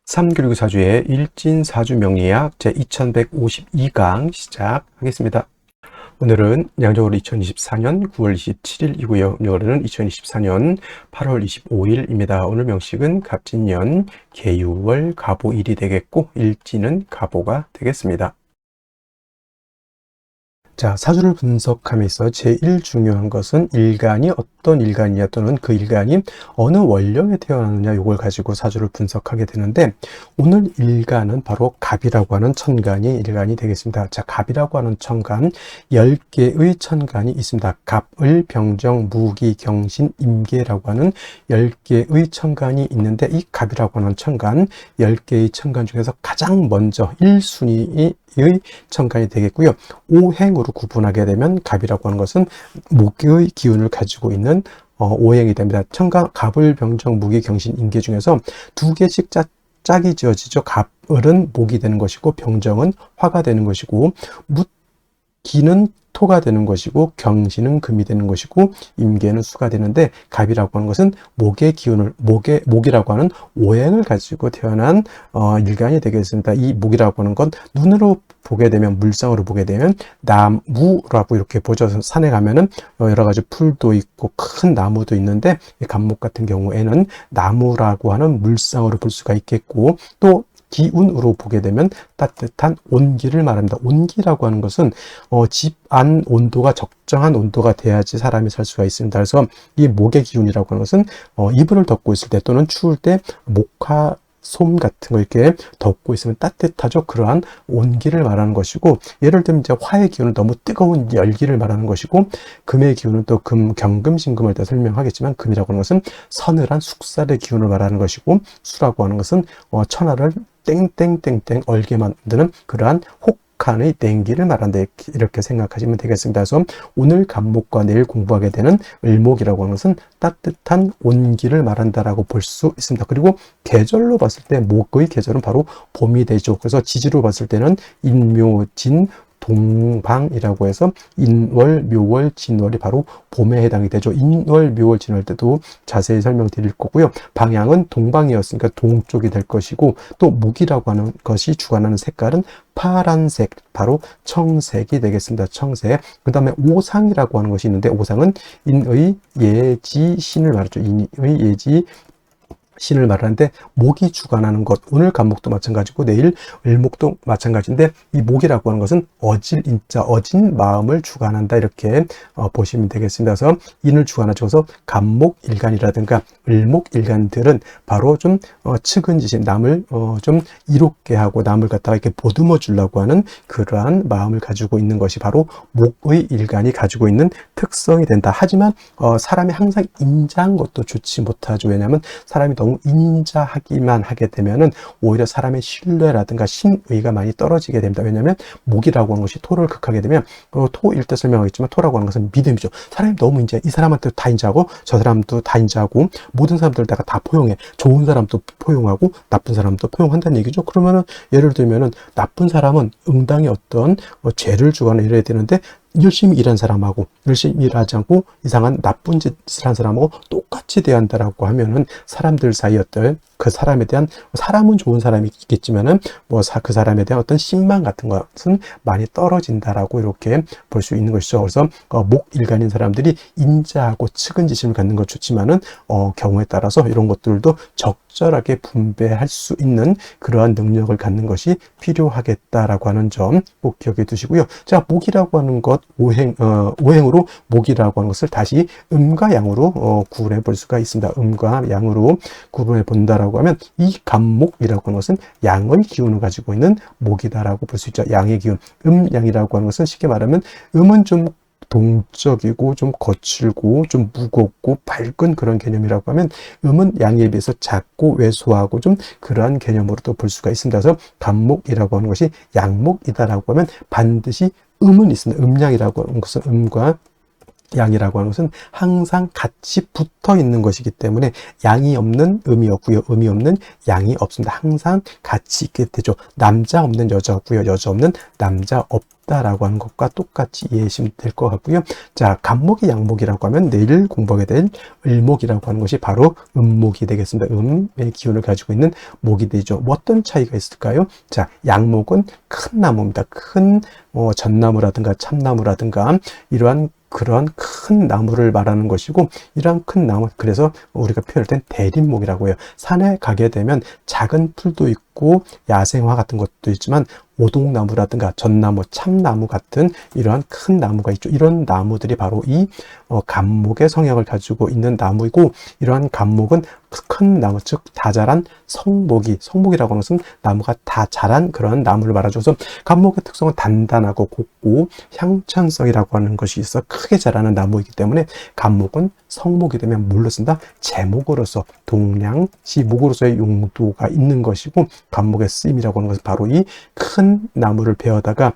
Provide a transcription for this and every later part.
삼교육사주의 일진사주 명리학 제2152강 시작하겠습니다. 오늘은 양력으로 2024년 9월 27일이고요. 음력으로는 2024년 8월 25일입니다. 오늘 명식은 갑진년 계유월 갑오일이 되겠고 일진은 갑오가 되겠습니다. 자, 사주를 분석하면서 제일 중요한 것은 일간이 어떤 일간이냐 또는 그 일간이 어느 원령에 태어났느냐 이걸 가지고 사주를 분석하게 되는데 오늘 일간은 바로 갑이라고 하는 천간이 일간이 되겠습니다. 자, 갑이라고 하는 천간 10개의 천간이 있습니다. 갑을 병정, 무기, 경신, 임계라고 하는 10개의 천간이 있는데 이 갑이라고 하는 천간 10개의 천간 중에서 가장 먼저 1순위의 천간이 되겠고요. 오행으로 구분하게 되면 갑이라고 하는 것은 목의 기운을 가지고 있는 오행이 됩니다. 천간, 갑을, 병정, 무기, 경신, 임계 중에서 두 개씩 짝이 지어지죠. 갑을은 목이 되는 것이고 병정은 화가 되는 것이고 기는 토가 되는 것이고 경신은 금이 되는 것이고 임계는 수가 되는데 갑이라고 하는 것은 목의 기운을 목이라고 하는 오행을 가지고 태어난 일간이 되겠습니다. 이 목이라고 하는 건 눈으로 보게 되면 물상으로 보게 되면 나무라고 이렇게 보죠. 산에 가면은 여러 가지 풀도 있고 큰 나무도 있는데 갑목 같은 경우에는 나무라고 하는 물상으로 볼 수가 있겠고 또 기운으로 보게 되면 따뜻한 온기를 말합니다. 온기라고 하는 것은 집 안 온도가 적정한 온도가 돼야지 사람이 살 수가 있습니다. 그래서 이 목의 기운이라고 하는 것은 이불을 덮고 있을 때 또는 추울 때 목화 솜 같은 거 이렇게 덮고 있으면 따뜻하죠. 그러한 온기를 말하는 것이고 예를 들면 이제 화의 기운은 너무 뜨거운 열기를 말하는 것이고 금의 기운은 또 경금신금을 다 설명하겠지만 금이라고 하는 것은 서늘한 숙살의 기운을 말하는 것이고 수라고 하는 것은 천하를 땡땡땡땡 얼게 만드는 그러한 혹한의 땡기를 말한다 이렇게 생각하시면 되겠습니다. 그래서 오늘 갑목과 내일 공부하게 되는 을목이라고 하는 것은 따뜻한 온기를 말한다라고 볼 수 있습니다. 그리고 계절로 봤을 때 목의 계절은 바로 봄이 되죠. 그래서 지지로 봤을 때는 인묘진 동방이라고 해서 인월, 묘월, 진월이 바로 봄에 해당이 되죠. 인월, 묘월, 진월 때도 자세히 설명드릴 거고요. 방향은 동방이었으니까 동쪽이 될 것이고 또 목이라고 하는 것이 주관하는 색깔은 파란색, 바로 청색이 되겠습니다. 청색. 그 다음에 오상이라고 하는 것이 있는데 오상은 인의 예지 신을 말하죠. 인의 예지 신을 말하는데 목이 주관하는 것, 오늘 갑목도 마찬가지고 내일 을목도 마찬가지인데 이 목이라고 하는 것은 어질 인자, 어진 마음을 주관한다 이렇게 보시면 되겠습니다. 그래서 인을 주관하죠. 그래서 갑목 일간이라든가 을목 일간들은 바로 좀 측은지심, 남을 좀 이롭게 하고 남을 갖다가 이렇게 보듬어 주려고 하는 그러한 마음을 가지고 있는 것이 바로 목의 일간이 가지고 있는 특성이 된다. 하지만 사람이 항상 인자한 것도 좋지 못하죠. 왜냐하면 사람이 너무 인자하기만 하게 되면은 오히려 사람의 신뢰라든가 신의가 많이 떨어지게 됩니다. 왜냐하면 목이라고 하는 것이 토를 극하게 되면 토일 때 설명하겠지만 토라고 하는 것은 믿음이죠. 사람이 너무 인자해. 이 사람한테 다 인자하고 저 사람도 다 인자하고 모든 사람들 다가 다 포용해. 좋은 사람도 포용하고 나쁜 사람도 포용한다는 얘기죠. 그러면은 예를 들면은 나쁜 사람은 응당히 어떤 죄를 주거나 이래야 되는데 열심히 일한 사람하고 열심히 일하지 않고 이상한 나쁜 짓을 한 사람하고 똑같이 대한다라고 하면은 사람들 사이 어떤 그 사람에 대한 사람은 좋은 사람이 있겠지만은 그 사람에 대한 어떤 신망 같은 것은 많이 떨어진다라고 이렇게 볼 수 있는 것이죠. 그래서 목 일간인 사람들이 인자하고 측은지심을 갖는 것 좋지만은 경우에 따라서 이런 것들도 적절하게 분배할 수 있는 그러한 능력을 갖는 것이 필요하겠다라고 하는 점 꼭 기억해 두시고요. 자, 목이라고 하는 것 오행으로 목이라고 하는 것을 다시 음과 양으로 구분해 볼 수가 있습니다. 음과 양으로 구분해 본다라고 하면 이 갑목이라고 하는 것은 양의 기운을 가지고 있는 목이다라고 볼 수 있죠. 양의 기운. 양이라고 하는 것은 쉽게 말하면 음은 좀 동적이고 좀 거칠고 좀 무겁고 밝은 그런 개념이라고 하면 음은 양에 비해서 작고 왜소하고 좀 그러한 개념으로도 볼 수가 있습니다. 그래서 갑목이라고 하는 것이 양목이다라고 하면 반드시 음은 있습니다. 음양이라고 하는 것은 음과 양이라고 하는 것은 항상 같이 붙어 있는 것이기 때문에 양이 없는 음이 없고요. 음이 없는 양이 없습니다. 항상 같이 있게 되죠. 남자 없는 여자 없고요. 여자 없는 남자 없다라고 하는 것과 똑같이 이해하시면 될 것 같고요. 자, 간목이 양목이라고 하면 내일 공부하게 될 을목이라고 하는 것이 바로 음목이 되겠습니다. 음의 기운을 가지고 있는 목이 되죠. 뭐 어떤 차이가 있을까요? 자, 양목은 큰 나무입니다. 큰 전나무라든가 참나무라든가 이러한 그런 큰 나무를 말하는 것이고, 이러한 큰 나무, 그래서 우리가 표현할 땐 대림목이라고 해요. 산에 가게 되면 작은 풀도 있고 야생화 같은 것도 있지만 오동나무라든가 전나무, 참나무 같은 이러한 큰 나무가 있죠. 이런 나무들이 바로 이 간목의 성향을 가지고 있는 나무이고, 이러한 간목은 큰 나무, 즉 다 자란 성목이라고 하는 것은 나무가 다 자란 그런 나무를 말해줘서, 간목의 특성은 단단하고 곱고 향천성이라고 하는 것이 있어 크게 자라는 나무이기 때문에 간목은 성목이 되면 뭘로 쓴다? 제목으로서, 동량시 목으로서의 용도가 있는 것이고, 간목의 쓰임이라고 하는 것은 바로 이 큰 나무를 베어다가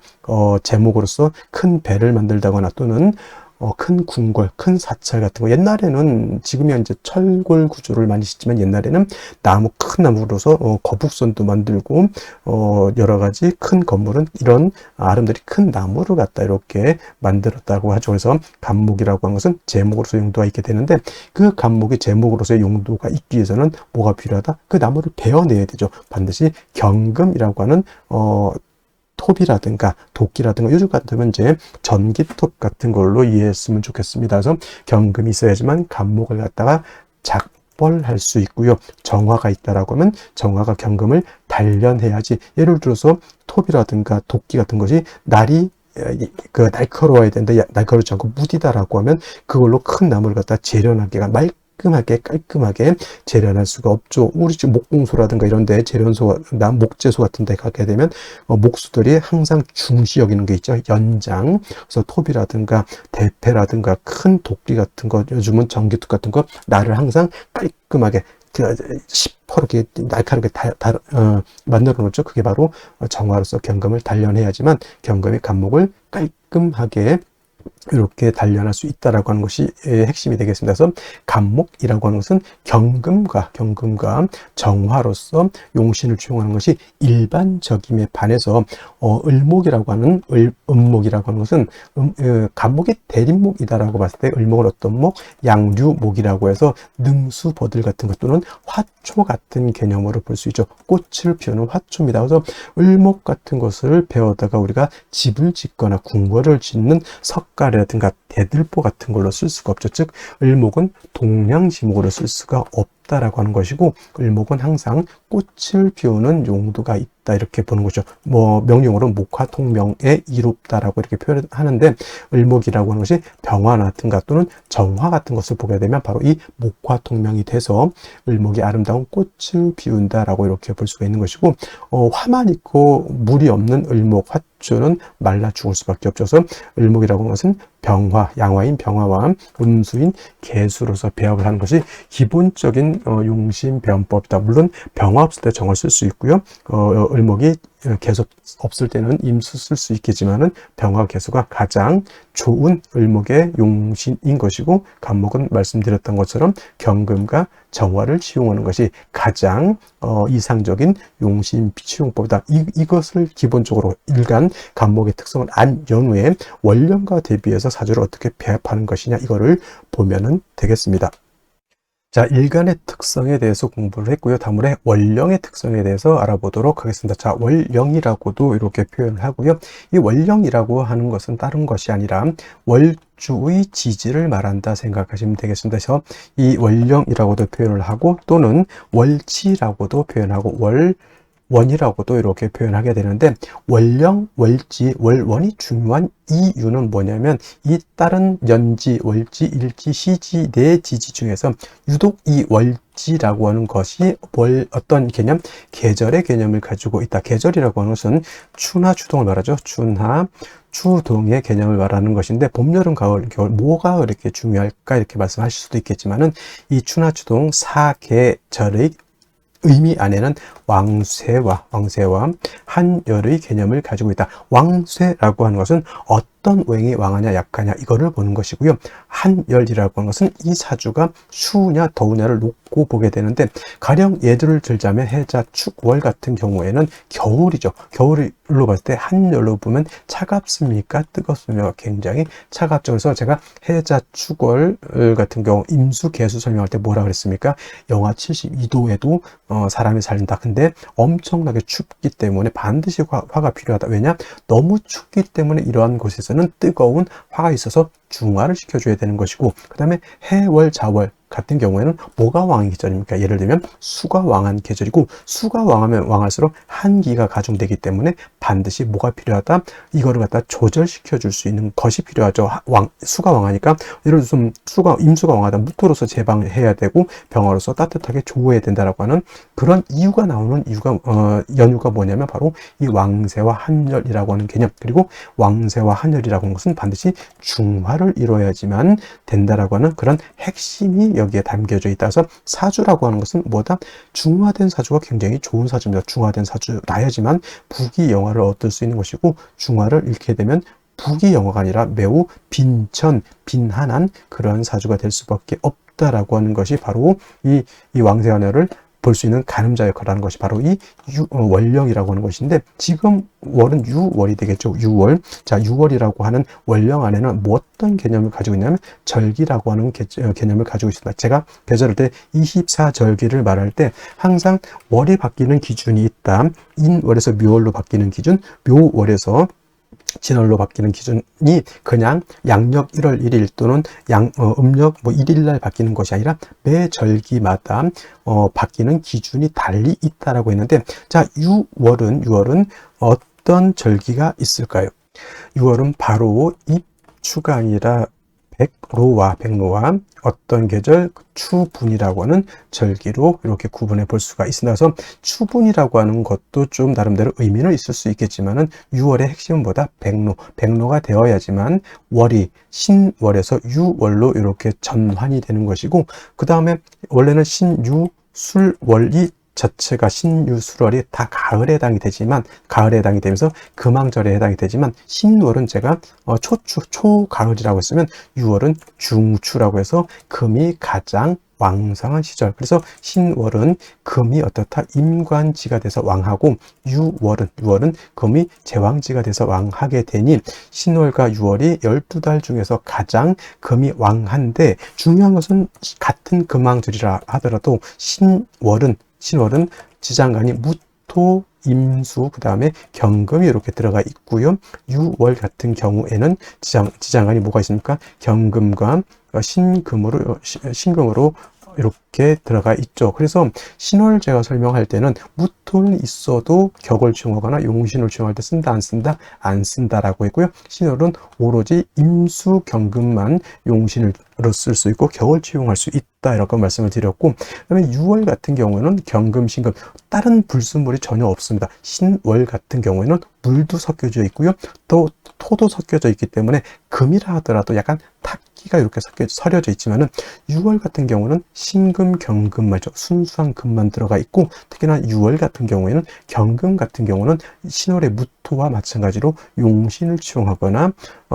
제목으로서 큰 배를 만들다거나 또는 큰 궁궐, 큰 사찰 같은 거, 옛날에는, 지금이 이제 철골 구조를 많이 짓지만 옛날에는 큰 나무로서 거북선도 만들고 여러 가지 큰 건물은 이런 아름드리 큰 나무를 갖다 이렇게 만들었다고 하죠. 그래서 간목이라고 하는 것은 제목으로서 용도가 있게 되는데, 그 간목이 제목으로서의 용도가 있기 위해서는 뭐가 필요하다? 그 나무를 베어내야 되죠. 반드시 경금이라고 하는 톱이라든가 도끼라든가, 요즘 같으면 이제 전기톱 같은 걸로 이해했으면 좋겠습니다. 그래서 경금이 있어야지만 간목을 갖다가 작벌할 수 있고요. 정화가 있다라고 하면 정화가 경금을 단련해야지. 예를 들어서 톱이라든가 도끼 같은 것이 날카로워야 되는데 날카롭지 않고 무디다라고 하면 그걸로 큰 나무를 갖다 재련하기가 깔끔하게 재련할 수가 없죠. 우리 지금 목공소라든가 이런 데 목재소 같은 데 가게 되면 목수들이 항상 중시 여기는 게 있죠. 연장. 그래서 톱이라든가 대패라든가 큰 도끼 같은 거, 요즘은 전기톱 같은 거, 날을 항상 깔끔하게 시퍼렇게 날카롭게 만들어 놓죠. 그게 바로 정화로서 경금을 단련해야지만 경금의 간목을 깔끔하게 이렇게 단련할 수 있다라고 하는 것이 핵심이 되겠습니다. 그래서 간목이라고 하는 것은 경금과 정화로서 용신을 취용하는 것이 일반적임에 반해서 을목이라고 하는 음목이라고 하는 것은 간목이 대림목이다라고 봤을 때 을목은 어떤 목? 양류목이라고 해서 능수버들 같은 것 또는 화초 같은 개념으로 볼 수 있죠. 꽃을 피우는 화초입니다. 그래서 을목 같은 것을 배우다가 우리가 집을 짓거나 궁궐을 짓는 석가래라든가 대들보 같은 걸로 쓸 수가 없죠. 즉 을목은 동량지목으로 쓸 수가 없다라고 하는 것이고, 을목은 항상 꽃을 피우는 용도가 있다 이렇게 보는 거죠. 명령어로 목화통명에 이롭다라고 이렇게 표현하는데, 을목이라고 하는 것이 병화라든가 또는 정화 같은 것을 보게 되면 바로 이 목화통명이 돼서 을목이 아름다운 꽃을 피운다라고 이렇게 볼 수가 있는 것이고, 화만 있고 물이 없는 을목 화초는 말라 죽을 수밖에 없죠. 그래서 을목이라고 하는 것은 병화, 양화인 병화와 음수인 개수로서 배합을 하는 것이 기본적인 용신 배원법이다. 물론 병화 없을 때 정을 쓸 수 있고요. 을목이 개수 없을 때는 임수 쓸 수 있겠지만은 병화 개수가 가장 좋은 을목의 용신인 것이고, 간목은 말씀드렸던 것처럼 경금과 정화를 취용하는 것이 가장 이상적인 용신 취용법이다. 이것을 기본적으로 일간 간목의 특성을 안 연후에 원령과 대비해서 사주를 어떻게 배합하는 것이냐, 이거를 보면은 되겠습니다. 자, 일간의 특성에 대해서 공부를 했고요. 다음으로 월령의 특성에 대해서 알아보도록 하겠습니다. 자, 월령이라고도 이렇게 표현을 하고요. 이 월령이라고 하는 것은 다른 것이 아니라 월주의 지지를 말한다 생각하시면 되겠습니다. 그래서 이 월령이라고도 표현을 하고 또는 월치라고도 표현하고 원이라고도 이렇게 표현하게 되는데, 월령, 월지, 월원이 중요한 이유는 뭐냐면, 이 다른 연지, 월지, 일지, 시지, 네 지지 중에서 유독 이 월지라고 하는 것이 어떤 개념? 계절의 개념을 가지고 있다. 계절이라고 하는 것은 추나 추동을 말하죠. 추나 추동의 개념을 말하는 것인데, 봄, 여름, 가을, 겨울 뭐가 그렇게 중요할까 이렇게 말씀하실 수도 있겠지만은, 이 추나 추동 4계절의 의미 안에는 왕쇠와 한열의 개념을 가지고 있다. 왕쇠라고 하는 것은 어떤 오행이 왕하냐 약하냐 이거를 보는 것이고요. 한열이라고 하는 것은 이 사주가 추우냐 더우냐를 놓고 보게 되는데, 가령 예를 들자면 해자 축월 같은 경우에는 겨울이죠. 겨울로 봤을 때 한열로 보면 차갑습니까 뜨겁습니까? 굉장히 차갑죠. 그래서 제가 해자 축월 같은 경우 임수 개수 설명할 때 뭐라 그랬습니까? 영하 72도에도 사람이 살린다. 근데 엄청나게 춥기 때문에 반드시 화가 필요하다. 왜냐? 너무 춥기 때문에 이러한 곳에서는 뜨거운 화가 있어서 중화를 시켜줘야 되는 것이고, 그 다음에 해월 자월 같은 경우에는 뭐가 왕한 계절입니까? 예를 들면 수가 왕한 계절이고, 수가 왕하면 왕할수록 한기가 가중되기 때문에 반드시 뭐가 필요하다? 이거를 갖다 조절시켜 줄 수 있는 것이 필요하죠. 수가 왕하니까 예를 들어서 임수가 왕하다 무토로서 제방해야 되고 병화로서 따뜻하게 조어야 된다라고 하는 그런 이유가 나오는 연유가 뭐냐면 바로 이 왕세와 한열이라고 하는 개념. 그리고 왕세와 한열이라고 하는 것은 반드시 중화를 이루어야지만 된다라고 하는 그런 핵심이 여기에 담겨져 있다서, 사주라고 하는 것은 뭐다? 중화된 사주가 굉장히 좋은 사주입니다. 중화된 사주라야지만 부귀영화를 얻을 수 있는 것이고, 중화를 잃게 되면 부귀영화가 아니라 매우 빈한한 그러한 사주가 될 수밖에 없다라고 하는 것이 바로 이 왕세한열을 볼 수 있는 가늠자 역할을 하는 것이 바로 이 월령이라고 하는 것인데, 지금 월은 유월이 되겠죠. 유월. 자, 유월이라고 하는 월령 안에는 뭐 어떤 개념을 가지고 있냐면 절기라고 하는 개념을 가지고 있습니다. 제가 계절할 때 24절기를 말할 때 항상 월이 바뀌는 기준이 있다. 인월에서 묘월로 바뀌는 기준, 묘월에서 진월로 바뀌는 기준이 그냥 양력 1월 1일 또는 음력 1일 날 바뀌는 것이 아니라 매 절기마다 바뀌는 기준이 달리 있다라고 했는데, 자, 6월은 어떤 절기가 있을까요? 6월은 바로 입추가 아니라 백로와 어떤 계절 추분이라고 하는 절기로 이렇게 구분해 볼 수가 있습니다. 그래서 추분이라고 하는 것도 좀 나름대로 의미는 있을 수 있겠지만은 6월의 핵심은 뭐다? 백로가 되어야지만 월이 신월에서 유월로 이렇게 전환이 되는 것이고, 그 다음에 원래는 신유 술월이 자체가 신유술월이 다 가을에 해당이 되면서 금왕절에 해당이 되지만, 신월은 제가 초가을이라고 했으면 6월은 중추라고 해서 금이 가장 왕성한 시절. 그래서 신월은 금이 어떻다? 임관지가 돼서 왕하고, 유월은 금이 제왕지가 돼서 왕하게 되니 신월과 유월이 12달 중에서 가장 금이 왕한데, 중요한 것은 같은 금왕절이라 하더라도 신월은 지장간이 무토, 임수, 그 다음에 경금이 이렇게 들어가 있고요. 유월 같은 경우에는 지장간이 뭐가 있습니까? 경금과 신금으로 이렇게 들어가 있죠. 그래서 신월 제가 설명할 때는 무토는 있어도 격을 취용하거나 용신을 취용할 때 쓴다 안 쓴다? 안 쓴다라고 했고요. 신월은 오로지 임수 경금만 용신으로 쓸 수 있고 격을 취용할 수 있다, 이렇게 말씀을 드렸고, 그다음에 6월 같은 경우에는 경금, 신금 다른 불순물이 전혀 없습니다. 신월 같은 경우에는 물도 섞여져 있고요. 또 토도 섞여져 있기 때문에 금이라 하더라도 약간 탁기가 이렇게 서려져 있지만은 6월 같은 경우는 신금, 경금 말죠. 순수한 금만 들어가 있고, 특히나 6월 같은 경우에는 경금 같은 경우는 신월의 무토와 마찬가지로 용신을 취용하거나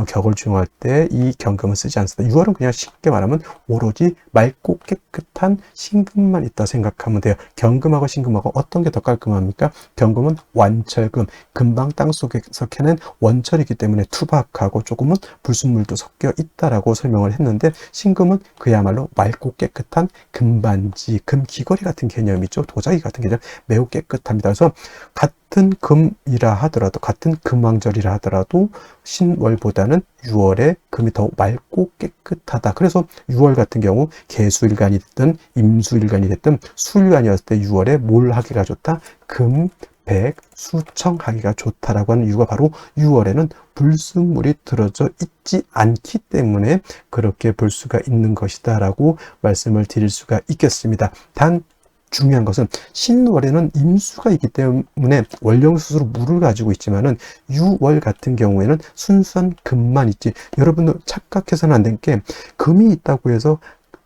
격을 취용할 때 이 경금은 쓰지 않습니다. 6월은 그냥 쉽게 말하면 오로지 맑고 깨끗한 신금만 있다 생각하면 돼요. 경금하고 신금하고 어떤 게 더 깔끔합니까? 경금은 완철금, 금방 땅속에서 캐낸 원철이기 때문에 투박하고 조금은 불순물도 섞여 있다라고 설명을 했는데, 신금은 그야말로 맑고 깨끗한 금반지, 금귀걸이 같은 개념이죠. 도자기 같은 개념, 매우 깨끗합니다. 그래서 같은 금이라 하더라도, 같은 금왕절이라 하더라도 신월보다는 6월에 금이 더 맑고 깨끗하다. 그래서 6월 같은 경우 개수일간이 됐든 임수일간이 됐든 수일간이었을 때 6월에 뭘 하기가 좋다? 금, 백, 수청하기가 좋다라고 하는 이유가 바로 6월에는 불순물이 들어져 있지 않기 때문에 그렇게 볼 수가 있는 것이다 라고 말씀을 드릴 수가 있겠습니다. 단 중요한 것은 신월에는 임수가 있기 때문에 월령 스스로 물을 가지고 있지만은 6월 같은 경우에는 순수한 금만 있지, 여러분들 착각해서는 안 된 게 금이 있다고 해서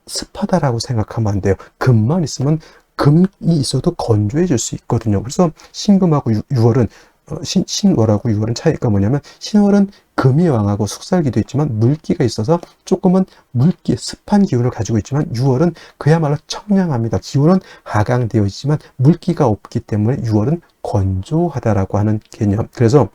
습하다라고 생각하면 안 돼요. 금만 있으면 금이 있어도 건조해질 수 있거든요. 그래서 신금하고 6월은 신월하고 유월은 차이가 뭐냐면, 신월은 금이 왕하고 숙살기도 있지만 물기가 있어서 조금은 물기, 습한 기운을 가지고 있지만, 유월은 그야말로 청량합니다. 기운은 하강되어 있지만 물기가 없기 때문에 유월은 건조하다라고 하는 개념. 그래서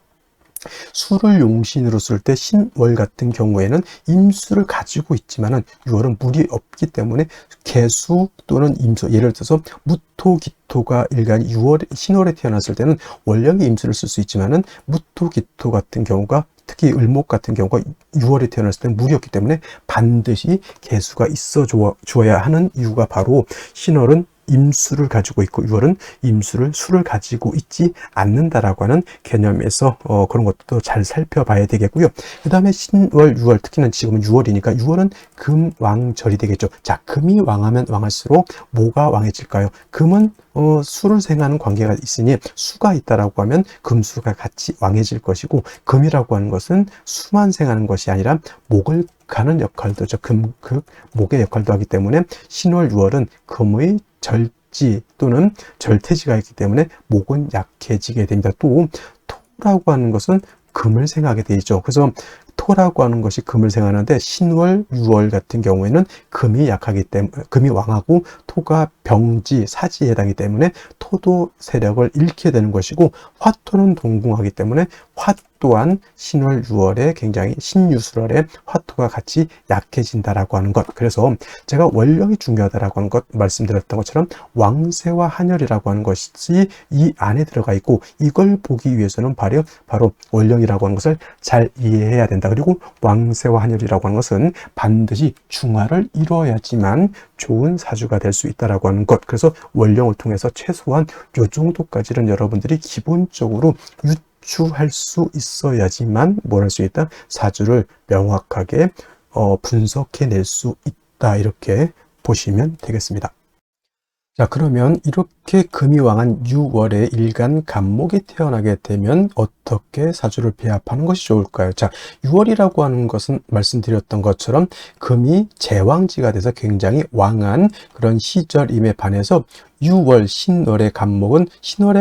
수를 용신으로 쓸 때 신월 같은 경우에는 임수를 가지고 있지만은 유월은 물이 없기 때문에 개수 또는 임수, 예를 들어서 무토기토가 일간이 신월에 태어났을 때는 월령의 임수를 쓸 수 있지만은 무토기토 같은 경우가, 특히 을목 같은 경우가 6월에 태어났을 때는 물이 없기 때문에 반드시 개수가 있어 줘야 하는 이유가 바로, 신월은 임수를 가지고 있고 유월은 수를 가지고 있지 않는다라고 하는 개념에서 그런 것도 잘 살펴봐야 되겠고요. 그 다음에 신월, 유월, 특히는 지금은 6월이니까 6월은 금왕절이 되겠죠. 자, 금이 왕하면 왕할수록 뭐가 왕해질까요? 금은 수를 생하는 관계가 있으니 수가 있다라고 하면 금수가 같이 왕해질 것이고, 금이라고 하는 것은 수만 생하는 것이 아니라 목을 가는 역할도, 목의 역할도 하기 때문에 신월, 유월은 금의 절지 또는 절퇴지가 있기 때문에 목은 약해지게 됩니다. 또 토라고 하는 것은 금을 생하게 되죠. 그래서 토라고 하는 것이 금을 생하는데, 신월, 유월 같은 경우에는 금이 약하기 때문에, 금이 왕하고 토가 병지, 사지에 해당이기 때문에 토도 세력을 잃게 되는 것이고, 화토는 동궁하기 때문에 화 또한 신월, 유월에 굉장히, 신유술월에 화토가 같이 약해진다라고 하는 것. 그래서 제가 월령이 중요하다라고 하는 것 말씀드렸던 것처럼 왕세와 한열이라고 하는 것이 이 안에 들어가 있고, 이걸 보기 위해서는 바로 월령이라고 하는 것을 잘 이해해야 된다. 그리고 왕세와 한열이라고 하는 것은 반드시 중화를 이루어야지만 좋은 사주가 될 수 있다라고 하는 것. 그래서 월령을 통해서 최소한 요 정도까지는 여러분들이 기본적으로 유추할 수 있어야지만 뭘 할 수 있다? 사주를 명확하게 분석해낼 수 있다. 이렇게 보시면 되겠습니다. 자, 그러면 이렇게 금이 왕한 6월에 일간 간목이 태어나게 되면 어떻게 사주를 배합하는 것이 좋을까요? 자, 6월이라고 하는 것은 말씀드렸던 것처럼 금이 제왕지가 돼서 굉장히 왕한 그런 시절임에 반해서 6월 신월의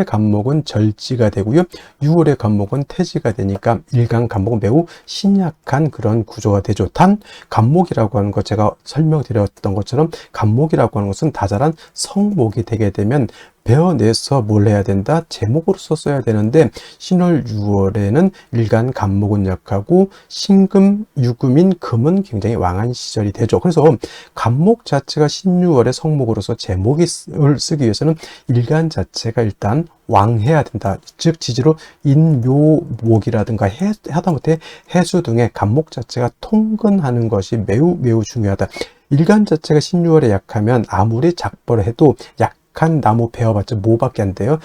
간목은 절지가 되고요. 6월의 간목은 태지가 되니까 일간 간목은 매우 신약한 그런 구조가 되죠. 단 간목이라고 하는 것, 제가 설명드렸던 것처럼 간목이라고 하는 것은 다자란 성목이 되게 되면 베어내서 뭘 해야 된다? 제목으로서 써야 되는데, 신월, 6월에는 일간 간목은 약하고 신금, 유금인 금은 굉장히 왕한 시절이 되죠. 그래서 간목 자체가 신유월의 성목으로서 제목을 쓰기 위해서는 일간 자체가 일단 왕해야 된다. 즉 지지로 인묘목이라든가 하다못해 해수 등의 간목 자체가 통근하는 것이 매우 중요하다. 일간 자체가 신유월에 약하면 아무리 작벌을 해도 약한 나무 베어봤자 뭐밖에 안 돼요?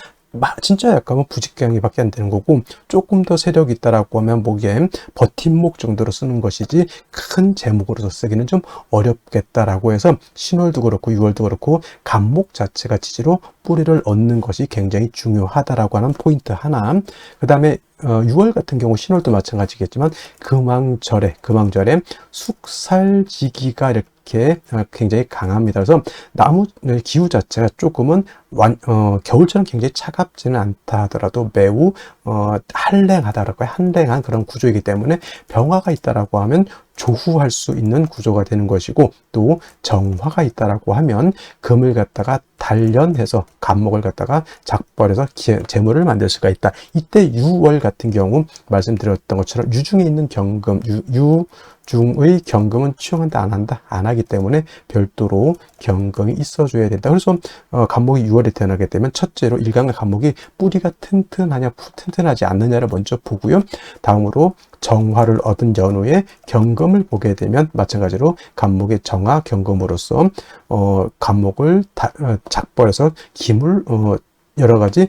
진짜 약하면 부직경이밖에 안 되는 거고, 조금 더 세력이 있다라고 하면 목에 버팀목 정도로 쓰는 것이지 큰 제목으로서 쓰기는 좀 어렵겠다라고 해서 신월도 그렇고 6월도 그렇고 간목 자체가 지지로 뿌리를 얻는 것이 굉장히 중요하다라고 하는 포인트 하나. 그 다음에 6월 같은 경우 신월도 마찬가지겠지만 금왕절에 숙살지기가 이렇게 굉장히 강합니다. 그래서 나무 기후 자체가 조금은 겨울처럼 굉장히 차갑지는 않다 하더라도 매우 한랭하다라고 한랭한 그런 구조이기 때문에 병화가 있다라고 하면 조후할 수 있는 구조가 되는 것이고, 또 정화가 있다라고 하면 금을 갖다가 단련해서 간목을 갖다가 작벌해서 재물을 만들 수가 있다. 이때 6월 같은 경우 말씀드렸던 것처럼 유중에 있는 경금, 유중의 경금은 취용한다 안 하기 때문에 별도로 경금이 있어줘야 된다. 그래서 간목이 6월에 태어나게 되면 첫째로 일간과 간목이 뿌리가 튼튼하지 않느냐를 먼저 보고요. 다음으로 정화를 얻은 연후에 경금을 보게 되면 마찬가지로 간목의 정화 경금으로서 간목을 작벌해서 김을 여러 가지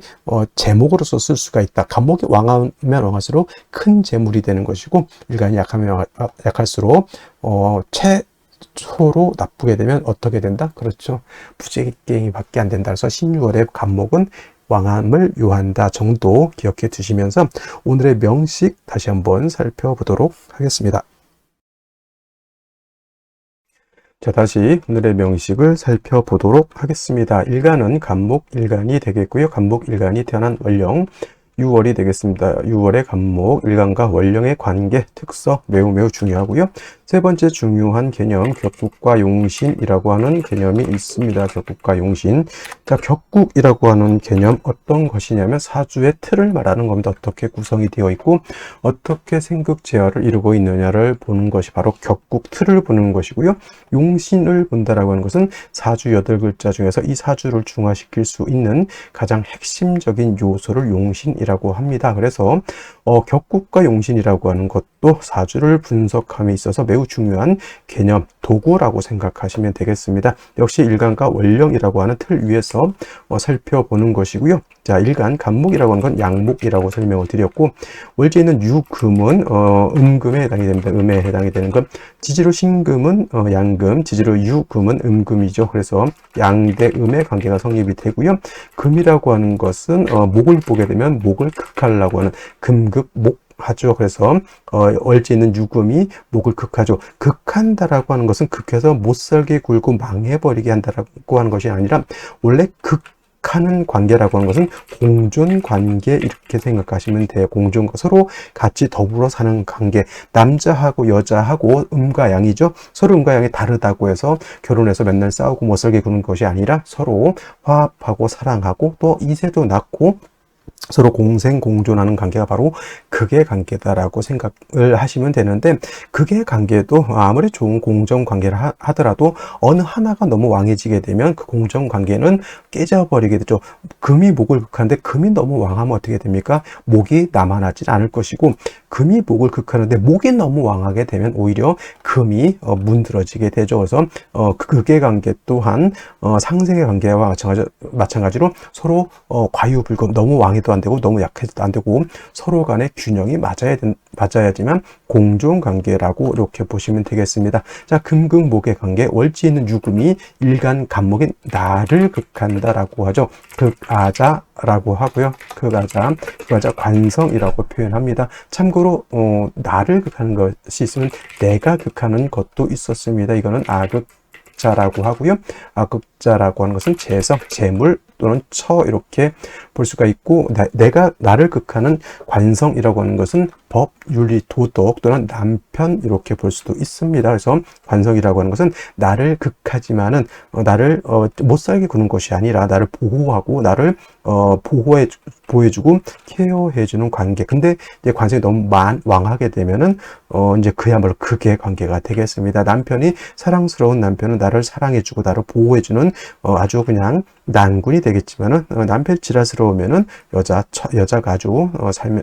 제목으로서 쓸 수가 있다. 간목이 왕하면 왕할수록 큰 재물이 되는 것이고, 일간이 약하면 약할수록 최초로 나쁘게 되면 어떻게 된다? 그렇죠. 부재갱이밖에 안 된다. 그래서 신유월의 간목은 왕함을 요한다 정도 기억해 두시면서 오늘의 명식 다시 한번 살펴보도록 하겠습니다. 자, 다시 오늘의 명식을 살펴보도록 하겠습니다. 일간은 간목 일간이 되겠고요. 간목 일간이 태어난 월령, 6월이 되겠습니다. 6월의 간목, 일간과 원령의 관계, 특성 매우 중요하고요. 세 번째 중요한 개념, 격국과 용신이라고 하는 개념이 있습니다. 격국과 용신. 자, 격국이라고 하는 개념 어떤 것이냐면 사주의 틀을 말하는 겁니다. 어떻게 구성이 되어 있고 어떻게 생극제어를 이루고 있느냐를 보는 것이 바로 격국 틀을 보는 것이고요. 용신을 본다라고 하는 것은 사주 8글자 중에서 이 사주를 중화시킬 수 있는 가장 핵심적인 요소를 용신이라고 합니다. 그래서 격국과 용신이라고 하는 것도 사주를 분석함에 있어서 매우 중요한 개념, 도구라고 생각하시면 되겠습니다. 역시 일간과 원령이라고 하는 틀 위에서 살펴보는 것이고요. 자, 일간, 간목이라고 하는 건 양목이라고 설명을 드렸고, 월지에 있는 유금은 음금에 해당이 됩니다. 음에 해당이 되는 것. 지지로 신금은 양금, 지지로 유금은 음금이죠. 그래서 양대 음의 관계가 성립이 되고요. 금이라고 하는 것은 목을 보게 되면 목을 극하려고 하는 금극 목 하죠. 그래서 월지에 있는 유금이 목을 극하죠. 극한다라고 하는 것은 극해서 못살게 굴고 망해버리게 한다라고 하는 것이 아니라 원래 극하는 관계라고 하는 것은 공존 관계 이렇게 생각하시면 돼요. 공존, 서로 같이 더불어 사는 관계. 남자하고 여자하고 음과 양이죠. 서로 음과 양이 다르다고 해서 결혼해서 맨날 싸우고 못살게 구는 것이 아니라 서로 화합하고 사랑하고 또 이세도 낳고 서로 공생 공존하는 관계가 바로 극의 관계다라고 생각을 하시면 되는데, 극의 관계도 아무리 좋은 공정 관계를 하더라도 어느 하나가 너무 왕해지게 되면 그 공정 관계는 깨져버리게 되죠. 금이 목을 극하는데 금이 너무 왕하면 어떻게 됩니까? 목이 남아나지 않을 것이고, 금이 목을 극하는데 목이 너무 왕하게 되면 오히려 금이 문드러지게 되죠. 그래서 극의 관계 또한 상생의 관계와 마찬가지로 서로 과유불급, 너무 왕해도 안 되고 너무 약해도 안 되고 서로 간의 균형이 맞아야지만 공존 관계라고 이렇게 보시면 되겠습니다. 자, 금극목의 관계, 월지에 있는 유금이 일간 간목인 나를 극한다라고 하죠. 극아자라고 하고요. 극아자 관성이라고 표현합니다. 참고로 나를 극하는 것이 있으면 내가 극하는 것도 있었습니다. 이거는 악극자라고 하고요. 악극자라고 하는 것은 재성, 재물 또는 처 이렇게 볼 수가 있고, 내가 나를 극하는 관성이라고 하는 것은 법, 윤리, 도덕 또는 남편 이렇게 볼 수도 있습니다. 그래서 관성이라고 하는 것은 나를 극하지만은 나를 못 살게 구는 것이 아니라 나를 보호하고 나를 보호해주고 케어해주는 관계. 근데 이제 관성이 너무 왕하게 되면은 이제 그야말로 극의 관계가 되겠습니다. 남편이 사랑스러운 남편은 나를 사랑해주고 나를 보호해주는 아주 그냥 난군이 되겠지만은 남편이 지랄스러우면은 여자가 아주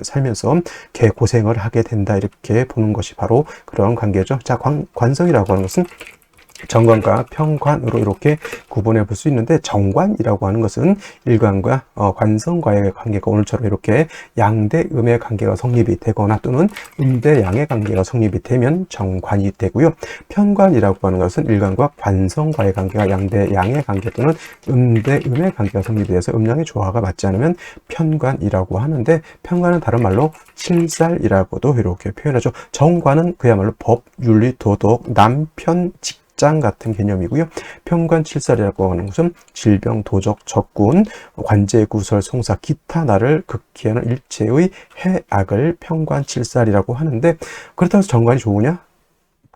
살면서 개 고생을 하게 된다 이렇게 보는 것이 바로 그런 관계죠. 자, 관성이라고 하는 것은 정관과 평관으로 이렇게 구분해 볼 수 있는데, 정관이라고 하는 것은 일관과 관성과의 관계가 오늘처럼 이렇게 양대 음의 관계가 성립이 되거나 또는 음대 양의 관계가 성립이 되면 정관이 되고요. 편관이라고 하는 것은 일관과 관성과의 관계가 양대 양의 관계 또는 음대 음의 관계가 성립이 돼서 음양의 조화가 맞지 않으면 편관이라고 하는데, 편관은 다른 말로 칠살이라고도 이렇게 표현하죠. 정관은 그야말로 법, 윤리, 도덕, 남편, 직장 같은 개념이고요. 편관칠살이라고 하는 것은 질병, 도적, 적군, 관제, 구설, 송사, 기타 나를 극히하는 일체의 해악을 편관칠살이라고 하는데, 그렇다고 해서 정관이 좋으냐?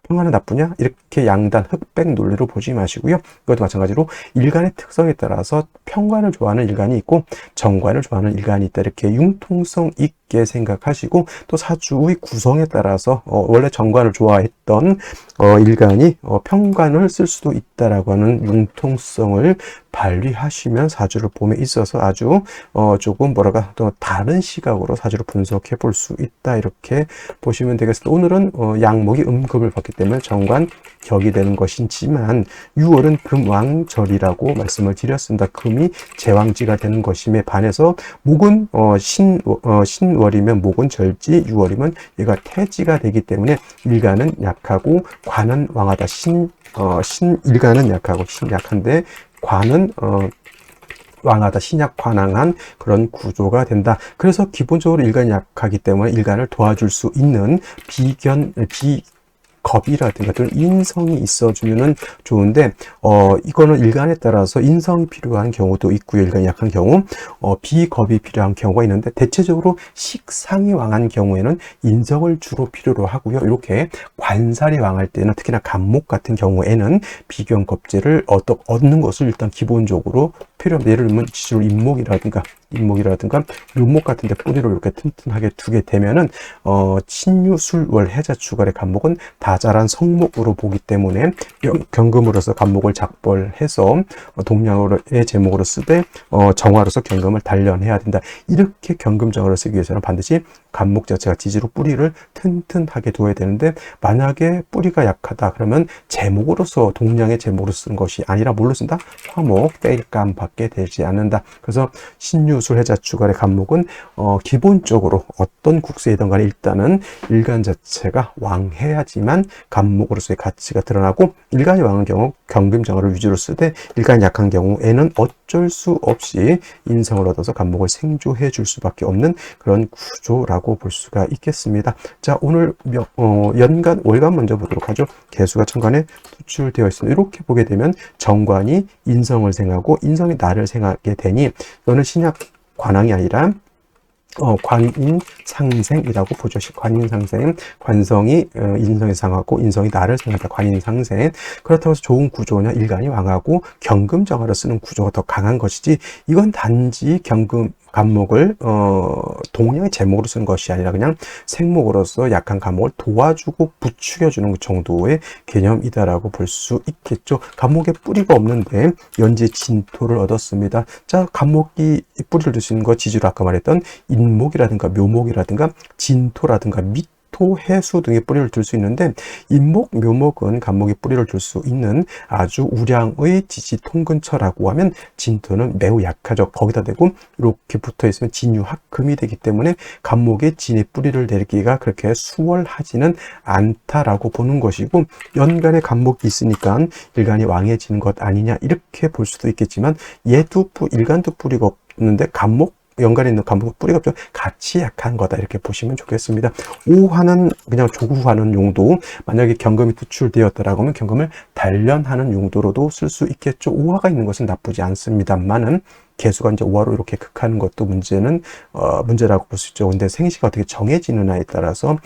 평화는 나쁘냐? 이렇게 양단 흑백 논리로 보지 마시고요. 이것도 마찬가지로 일간의 특성에 따라서 평관을 좋아하는 일간이 있고 정관을 좋아하는 일간이 있다. 이렇게 융통성 있게 생각하시고, 또 사주의 구성에 따라서 원래 정관을 좋아했던 일간이 평관을 쓸 수도 있다라고 하는 융통성을 발휘하시면 사주를 봄에 있어서 아주 조금 또 다른 시각으로 사주를 분석해 볼 수 있다 이렇게 보시면 되겠습니다. 오늘은 양목이 음급을 받기 때문에 정관 격이 되는 것이지만 6월은 금왕절이라고 말씀을 드렸습니다. 금이 제왕지가 되는 것임에 반해서 목은 신월이면 목은 절지, 6월이면 얘가 태지가 되기 때문에 일간은 약하고 관은 왕하다. 일간은 약하고 약한데 관은 왕하다, 신약 관항한 그런 구조가 된다. 그래서 기본적으로 일간이 약하기 때문에 일간을 도와줄 수 있는 겁이라든가 또는 인성이 있어주면 좋은데, 이거는 일간에 따라서 인성이 필요한 경우도 있고요. 일간이 약한 경우, 비겁이 필요한 경우가 있는데, 대체적으로 식상이 왕한 경우에는 인성을 주로 필요로 하고요. 이렇게 관살이 왕할 때는 특히나 간목 같은 경우에는 비견겁제를 얻는 것을 일단 기본적으로 필요합니다. 예를 들면 지지로 인목이라든가 묘목 같은 데 뿌리로 이렇게 튼튼하게 두게 되면은 신유술월 해자 주갈의 간목은 다자란 성목으로 보기 때문에 경금으로서 간목을 작벌해서 동량의 제목으로 쓰되 정화로서 경금을 단련해야 된다. 이렇게 경금정화를 쓰기 위해서는 반드시 간목 자체가 지지로 뿌리를 튼튼하게 둬야 되는데, 만약에 뿌리가 약하다 그러면 제목으로서 동량의 제목으로 쓰는 것이 아니라 뭘로 쓴다? 화목, 땔감 밖에 되지 않는다. 그래서 신유술 해자 주갈의 간목은 기본적으로 어떤 국세이든 간에 일단은 일간 자체가 왕해야지만 간목으로서의 가치가 드러나고, 일간이 왕한 경우 경금정화를 위주로 쓰되 일간이 약한 경우에는 어쩔 수 없이 인성을 얻어서 간목을 생조해 줄 수밖에 없는 그런 구조라고 볼 수가 있겠습니다. 자, 오늘 연간, 월간 먼저 보도록 하죠. 개수가 천간에 투출되어 있습니다. 이렇게 보게 되면 정관이 인성을 생하고 인성이 나를 생하게 되니, 이거는 신약 관왕이 아니라 관인상생이라고 보죠. 관인상생, 관성이 인성에 상하고 인성이 나를 생한다. 관인상생. 그렇다고 해서 좋은 구조냐, 일간이 왕하고 경금정화를 쓰는 구조가 더 강한 것이지, 이건 단지 간목을 동량의 제목으로 쓰는 것이 아니라 그냥 생목으로서 약한 간목을 도와주고 부추겨주는 그 정도의 개념이다라고 볼 수 있겠죠. 간목에 뿌리가 없는데 연지 진토를 얻었습니다. 자, 간목이 뿌리를 둘 수 있는 거, 지지로 아까 말했던 인목이라든가 묘목이라든가 진토라든가 토, 해수 등의 뿌리를 둘 수 있는데, 인목, 묘목은 간목이 뿌리를 둘 수 있는 아주 우량의 지지 통근처라고 하면, 진토는 매우 약하죠. 거기다 대고 이렇게 붙어 있으면 진유합금이 되기 때문에 간목의 진의 뿌리를 내리기가 그렇게 수월하지는 않다라고 보는 것이고, 연간에 간목이 있으니까 일간이 왕해지는 것 아니냐 이렇게 볼 수도 있겠지만, 얘도 일간도 뿌리가 없는데 연간에 있는 간목은 뿌리가 없죠. 같이 약한 거다 이렇게 보시면 좋겠습니다. 오화는 그냥 조구하는 용도, 만약에 경금이 투출되었다라고 하면 경금을 단련하는 용도로도 쓸 수 있겠죠. 오화가 있는 것은 나쁘지 않습니다만은, 개수가 이제 오화로 이렇게 극하는 것도 문제라고 볼 수 있죠. 근데 생시가 어떻게 정해지느냐에 따라서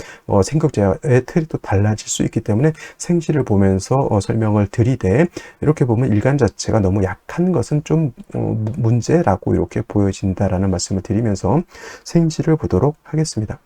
생격제의 틀이 또 달라질 수 있기 때문에 생시를 보면서 설명을 드리되, 이렇게 보면 일간 자체가 너무 약한 것은 좀 문제라고 이렇게 보여진다라는 말씀을 드리면서 생시를 보도록 하겠습니다.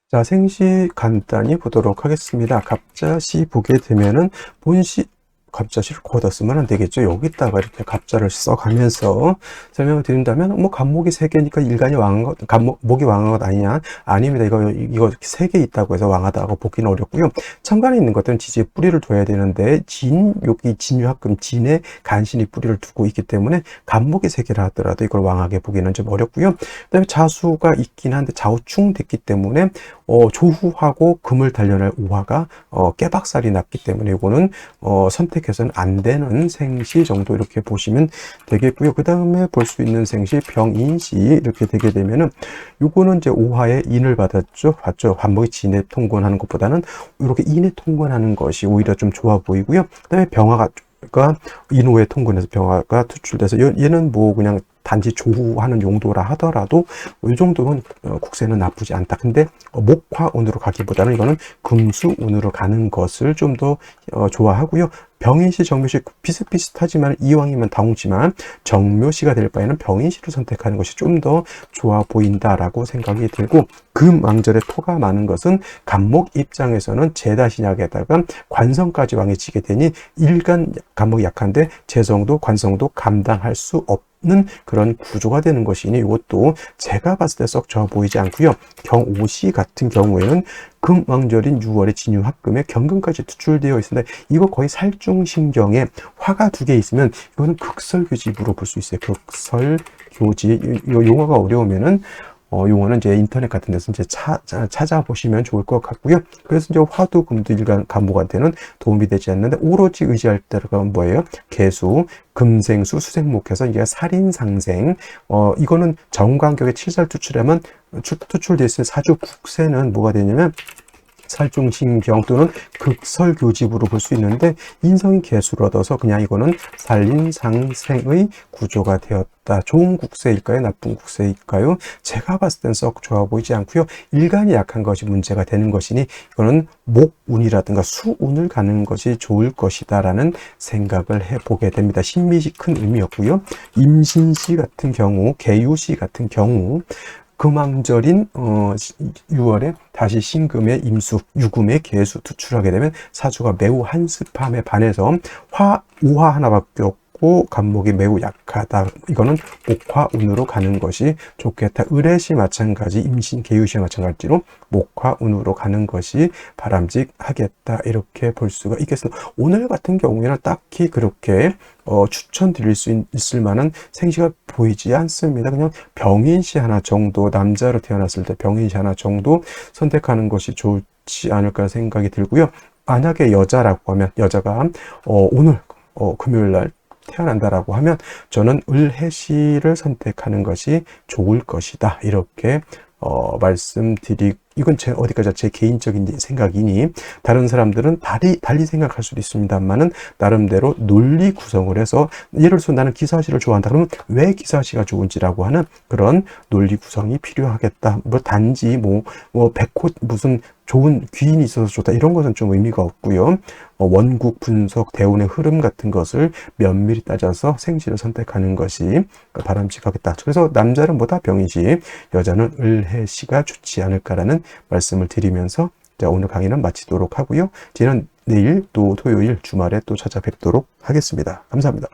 자, 생시 간단히 보도록 하겠습니다. 갑자시 보게 되면은 본시, 갑자시를 거기다 쓰면 안 되겠죠. 여기다가 이렇게 갑자를 써가면서 설명을 드린다면, 간목이 3개니까 일간이 왕한 것, 목이 왕한 것 아니냐? 아닙니다. 이거 3개 있다고 해서 왕하다고 보기는 어렵고요. 천간에 있는 것들은 지지에 뿌리를 둬야 되는데, 여기 진유합금, 진에 간신히 뿌리를 두고 있기 때문에 간목이 3개라 하더라도 이걸 왕하게 보기는 좀 어렵고요. 그 다음에 자수가 있긴 한데 좌우충 됐기 때문에 조후하고 금을 단련할 오화가 깨박살이 났기 때문에 이거는 선택해서는 안 되는 생시 정도 이렇게 보시면 되겠고요. 그 다음에 볼 수 있는 생시 병인시 이렇게 되게 되면은, 요거는 이제 오화의 인을 봤죠. 간목이 진에 통근하는 것보다는 이렇게 인에 통근하는 것이 오히려 좀 좋아 보이고요. 그 다음에 병화가 인호에 통근해서 병화가 투출돼서, 얘는 그냥 단지 조후하는 용도라 하더라도 이 정도면 국세는 나쁘지 않다. 근데 목화운으로 가기보다는 이거는 금수운으로 가는 것을 좀 더 좋아하고요. 병인시, 정묘시 비슷비슷하지만 이왕이면 다홍지만 정묘시가 될 바에는 병인시를 선택하는 것이 좀 더 좋아 보인다라고 생각이 들고, 금왕절에 토가 많은 것은 간목 입장에서는 재다신약에다가 관성까지 왕해지게 되니 일간 간목이 약한데 재성도 관성도 감당할 수 없는 그런 구조가 되는 것이니, 이것도 제가 봤을 때 썩 좋아 보이지 않고요. 경오시 같은 경우에는 금왕절인 6월에 진유합금에 경금까지 투출되어 있습니다. 이거 거의 살중신경에 화가 2개 있으면 이거는 극설교집으로 볼 수 있어요. 극설교집. 이 용어가 어려우면은 용어는 이제 인터넷 같은 데서 이제 찾아보시면 좋을 것 같고요. 그래서 이제 화도 금도 일간 간목한테는 도움이 되지 않는데, 오로지 의지할 때가 뭐예요? 개수, 금생수, 수생목해서 이게 살인상생. 이거는 정관격에 7살 투출되어 있을 사주 국세는 뭐가 되냐면, 살중신경 또는 극설교집으로 볼 수 있는데 인성이 개수를 얻어서 그냥 이거는 살림상생의 구조가 되었다. 좋은 국세일까요? 나쁜 국세일까요? 제가 봤을 땐 썩 좋아 보이지 않고요. 일간이 약한 것이 문제가 되는 것이니 이거는 목운이라든가 수운을 가는 것이 좋을 것이다 라는 생각을 해보게 됩니다. 신미시 큰 의미였고요. 임신시 같은 경우, 계유시 같은 경우 금왕절인 6월에 다시 신금의 임수, 유금의 계수 투출하게 되면 사주가 매우 한습함에 반해서 오화 하나밖에 없고 간목이 매우 약하다. 이거는 목화운으로 가는 것이 좋겠다. 을해시 마찬가지, 임신 계유시 마찬가지로 목화운으로 가는 것이 바람직하겠다. 이렇게 볼 수가 있겠습니다. 오늘 같은 경우에는 딱히 그렇게 추천드릴 수 있을 만한 생시가 보이지 않습니다. 그냥 병인시 하나 정도, 남자로 태어났을 때 병인시 하나 정도 선택하는 것이 좋지 않을까 생각이 들고요. 만약에 여자라고 하면, 여자가 오늘 금요일 날 태어난다라고 하면 저는 을해시를 선택하는 것이 좋을 것이다. 이렇게 이건 어디까지 제 개인적인 생각이니 다른 사람들은 달리 생각할 수도 있습니다만은 나름대로 논리 구성을 해서 예를 들어서 나는 기사시를 좋아한다. 그러면 왜 기사시가 좋은지라고 하는 그런 논리 구성이 필요하겠다. 단지 백호 무슨 좋은 귀인이 있어서 좋다. 이런 것은 좀 의미가 없고요. 원국 분석, 대운의 흐름 같은 것을 면밀히 따져서 생시를 선택하는 것이 바람직하겠다. 그래서 남자는 뭐다? 병인시, 여자는 을해시가 좋지 않을까라는 말씀을 드리면서 오늘 강의는 마치도록 하고요. 저는 내일 또 토요일 주말에 또 찾아뵙도록 하겠습니다. 감사합니다.